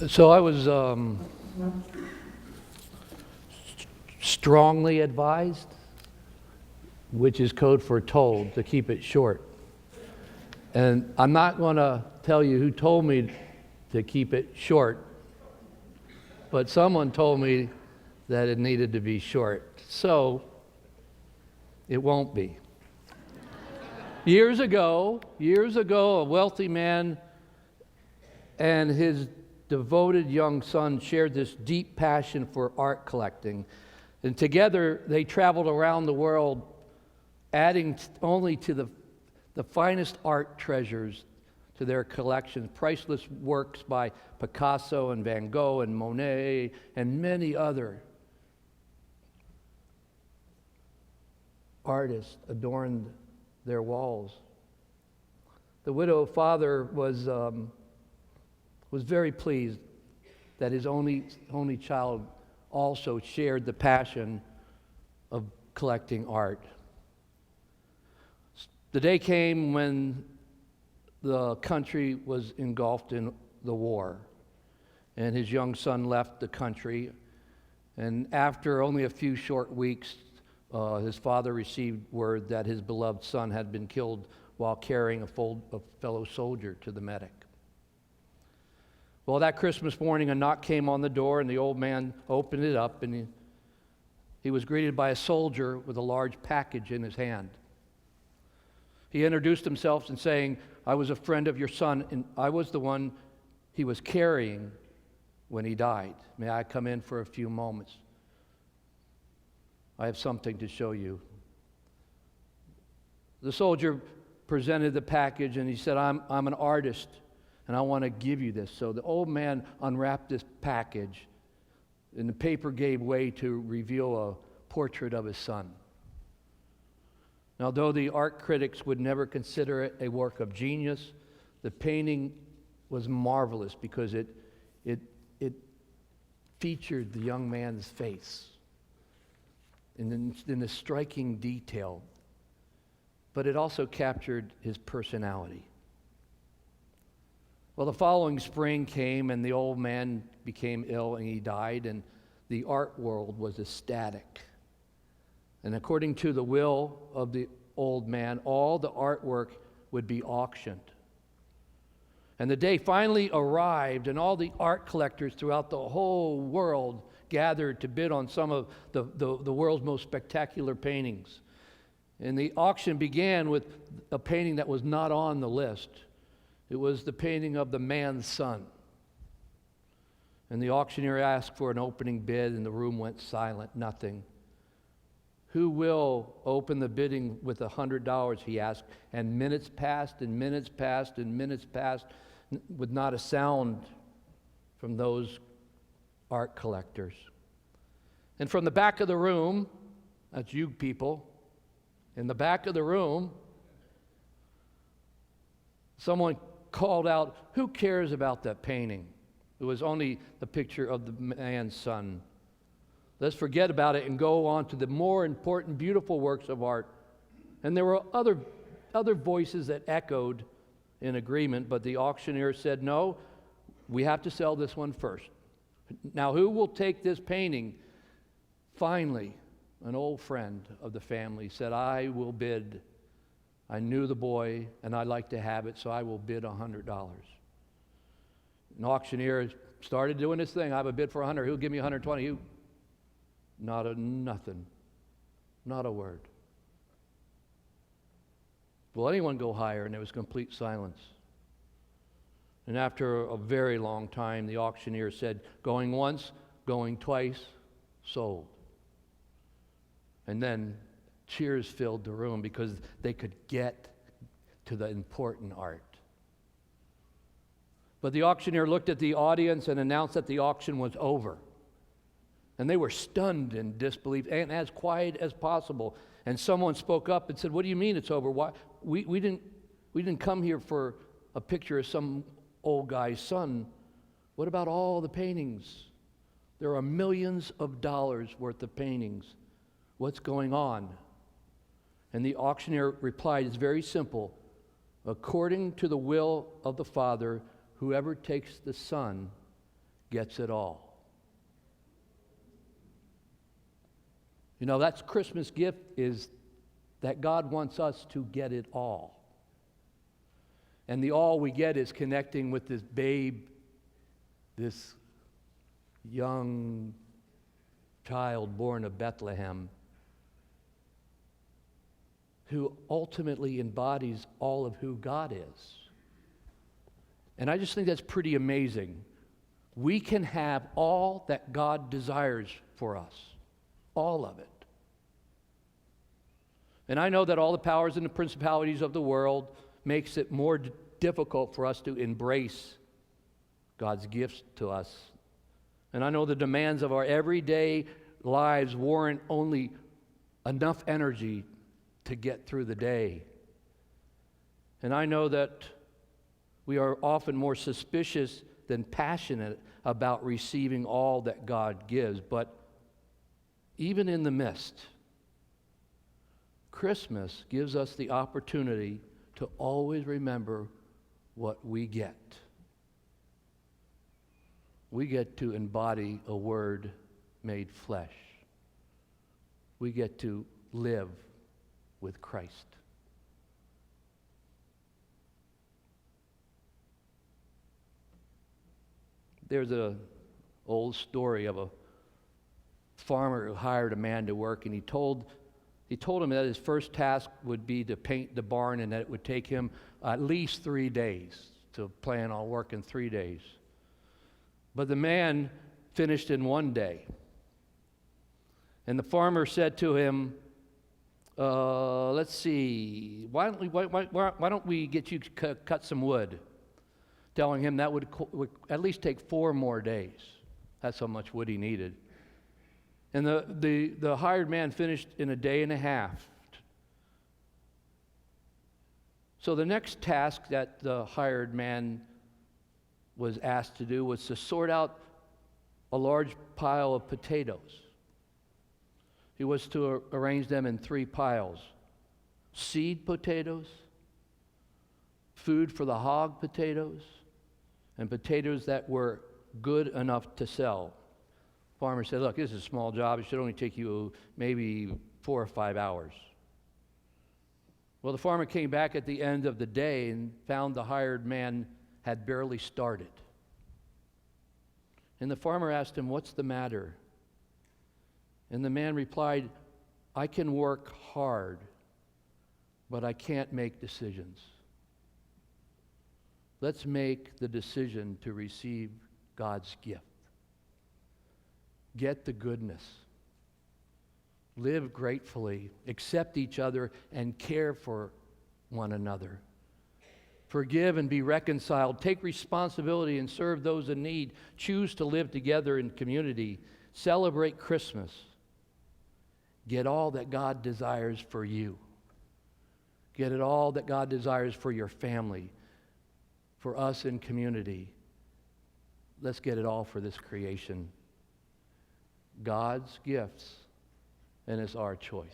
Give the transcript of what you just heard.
So I was strongly advised, which is code for told, to keep it short. And I'm not going to tell you who told me to keep it short, but someone told me that it needed to be short. So it won't be. Years ago, a wealthy man and his devoted young son shared this deep passion for art collecting. And together they traveled around the world, adding only to the finest art treasures to their collections, priceless works by Picasso and Van Gogh and Monet and many other artists adorned their walls. The widow father was very pleased that his only child also shared the passion of collecting art. The day came when the country was engulfed in the war, and his young son left the country. And after only a few short weeks, his father received word that his beloved son had been killed while carrying a fellow soldier to the medic. Well, that Christmas morning, a knock came on the door, and the old man opened it up, and he was greeted by a soldier with a large package in his hand. He introduced himself and saying, "I was a friend of your son, and I was the one he was carrying when he died. May I come in for a few moments? I have something to show you." The soldier presented the package, and he said, I'm an artist, and I want to give you this. So the old man unwrapped this package, and the paper gave way to reveal a portrait of his son. Now, though the art critics would never consider it a work of genius, the painting was marvelous because it featured the young man's face in a striking detail, but it also captured his personality. Well, the following spring came, and the old man became ill, and he died, and the art world was ecstatic. And according to the will of the old man, all the artwork would be auctioned. And the day finally arrived, and all the art collectors throughout the whole world gathered to bid on some of the world's most spectacular paintings. And the auction began with a painting that was not on the list. It was the painting of the man's son. And the auctioneer asked for an opening bid, and the room went silent, nothing. "Who will open the bidding with $100, he asked. And minutes passed, and minutes passed, and minutes passed, with not a sound from those art collectors. And from the back of the room, that's you people, in the back of the room, someone called out, "Who cares about that painting? It was only the picture of the man's son. Let's forget about it and go on to the more important, beautiful works of art." And there were other voices that echoed in agreement, but the auctioneer said, "No, we have to sell this one first. Now, who will take this painting?" Finally, an old friend of the family said, "I will bid. I knew the boy, and I'd like to have it, so I will bid $100. An auctioneer started doing his thing. "I have a bid for 100. Who'll give me 120? Who?" Nothing. Not a word. "Will anyone go higher?" And there was complete silence. And after a very long time, the auctioneer said, "Going once, going twice, sold." And then cheers filled the room because they could get to the important art. But the auctioneer looked at the audience and announced that the auction was over. And they were stunned in disbelief and as quiet as possible. And someone spoke up and said, "What do you mean it's over? Why? We didn't come here for a picture of some old guy's son. What about all the paintings? There are millions of dollars worth of paintings. What's going on?" And the auctioneer replied, "It's very simple. According to the will of the Father, whoever takes the Son gets it all. You know, that's Christmas gift, is that God wants us to get it all. And the all we get is connecting with this babe, this young child born of Bethlehem, who ultimately embodies all of who God is. And I just think that's pretty amazing. We can have all that God desires for us, all of it. And I know that all the powers and the principalities of the world makes it more difficult for us to embrace God's gifts to us. And I know the demands of our everyday lives warrant only enough energy to get through the day. And I know that we are often more suspicious than passionate about receiving all that God gives. But even in the midst, Christmas gives us the opportunity to always remember what we get. We get to embody a word made flesh. We get to live with Christ. There's an old story of a farmer who hired a man to work, and he told him that his first task would be to paint the barn, and that it would take him at least 3 days to plan on working 3 days. But the man finished in 1 day. And the farmer said to him, let's see, why don't we get you to cut some wood? Telling him that would at least take 4 more days. That's how much wood he needed. And the hired man finished in a day and a half. So the next task that the hired man was asked to do was to sort out a large pile of potatoes. He was to arrange them in 3 piles. Seed potatoes, food for the hog potatoes, and potatoes that were good enough to sell. Farmer said, look, this is a small job. It should only take you maybe 4 or 5 hours. Well, the farmer came back at the end of the day and found the hired man had barely started. And the farmer asked him, what's the matter? And the man replied, I can work hard, but I can't make decisions. Let's make the decision to receive God's gift. Get the goodness. Live gratefully. Accept each other and care for one another. Forgive and be reconciled. Take responsibility and serve those in need. Choose to live together in community. Celebrate Christmas. Get all that God desires for you. Get it all that God desires for your family, for us in community. Let's get it all for this creation. God's gifts, and it's our choice.